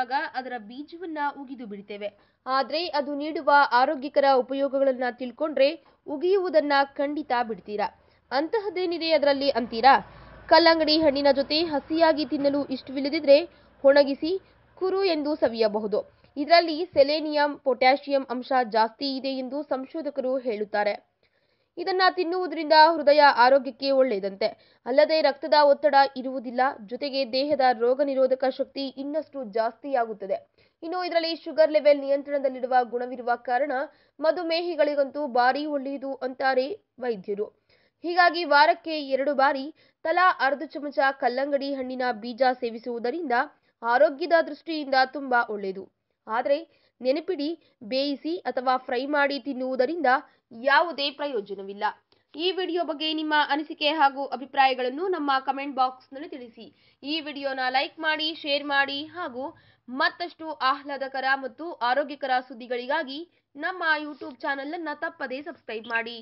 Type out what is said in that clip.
ತಿಂದಾಗ ಅದರ ಬೀಜವನ್ನ ಉಗಿದು ಬಿಡ್ತೇವೆ. ಆದರೆ ಅದು ನೀಡುವ ಆರೋಗ್ಯಕರ ಉಪಯೋಗಗಳನ್ನ ತಿಳ್ಕೊಂಡ್ರೆ ಉಗಿಯುವುದನ್ನ ಖಂಡಿತ ಬಿಡ್ತೀರಾ. ಅಂತಹದ್ದೇನಿದೆ ಅದರಲ್ಲಿ ಅಂತೀರಾ? ಕಲ್ಲಂಗಡಿ ಹಣ್ಣಿನ ಜೊತೆ ಹಸಿಯಾಗಿ ತಿನ್ನಲು ಇಷ್ಟವಿಲ್ಲದಿದ್ರೆ ಒಣಗಿಸಿ ಕುರು ಎಂದು ಸವಿಯಬಹುದು. ಇದರಲ್ಲಿ ಸೆಲೆನಿಯಂ, ಪೊಟ್ಯಾಷಿಯಂ ಅಂಶ ಜಾಸ್ತಿ ಇದೆ ಎಂದು ಸಂಶೋಧಕರು ಹೇಳುತ್ತಾರೆ. ಇದನ್ನ ತಿನ್ನುವುದರಿಂದ ಹೃದಯ ಆರೋಗ್ಯಕ್ಕೆ ಒಳ್ಳೆಯದಂತೆ. ಅಲ್ಲದೆ ರಕ್ತದ ಒತ್ತಡ ಇರುವುದಿಲ್ಲ, ಜೊತೆಗೆ ದೇಹದ ರೋಗ ನಿರೋಧಕ ಶಕ್ತಿ ಇನ್ನಷ್ಟು ಜಾಸ್ತಿಯಾಗುತ್ತದೆ. ಇನ್ನು ಇದರಲ್ಲಿ ಶುಗರ್ ಲೆವೆಲ್ ನಿಯಂತ್ರಣದಲ್ಲಿಡುವ ಗುಣವಿರುವ ಕಾರಣ ಮಧುಮೇಹಿಗಳಿಗಂತೂ ಭಾರಿ ಒಳ್ಳೆಯದು ಅಂತಾರೆ ವೈದ್ಯರು. ಹೀಗಾಗಿ ವಾರಕ್ಕೆ 2 ಬಾರಿ ತಲಾ ಅರ್ಧ ಚಮಚ ಕಲ್ಲಂಗಡಿ ಹಣ್ಣಿನ ಬೀಜ ಸೇವಿಸುವುದರಿಂದ ಆರೋಗ್ಯದ ದೃಷ್ಟಿಯಿಂದ ತುಂಬಾ ಒಳ್ಳೆಯದು. ಆದರೆ ನೆನಪಿಡಿ, ಬೇಯಿಸಿ ಅಥವಾ ಫ್ರೈ ಮಾಡಿ ತಿನ್ನುವುದರಿಂದ ಯಾವುದೇ ಪ್ರಯೋಜನವಿಲ್ಲ. ಈ ವಿಡಿಯೋ ಬಗ್ಗೆ ನಿಮ್ಮ ಅನಿಸಿಕೆ ಹಾಗೂ ಅಭಿಪ್ರಾಯಗಳನ್ನು ನಮ್ಮ ಕಮೆಂಟ್ ಬಾಕ್ಸ್ನಲ್ಲಿ ತಿಳಿಸಿ. ಈ ವಿಡಿಯೋನ ಲೈಕ್ ಮಾಡಿ, ಶೇರ್ ಮಾಡಿ ಹಾಗೂ ಮತ್ತಷ್ಟು ಆಹ್ಲಾದಕರ ಮತ್ತು ಆರೋಗ್ಯಕರ ಸುದ್ದಿಗಳಿಗಾಗಿ ನಮ್ಮ ಯೂಟ್ಯೂಬ್ ಚಾನಲ್ ಅನ್ನು ತಪ್ಪದೇ ಸಬ್ಸ್ಕ್ರೈಬ್ ಮಾಡಿ.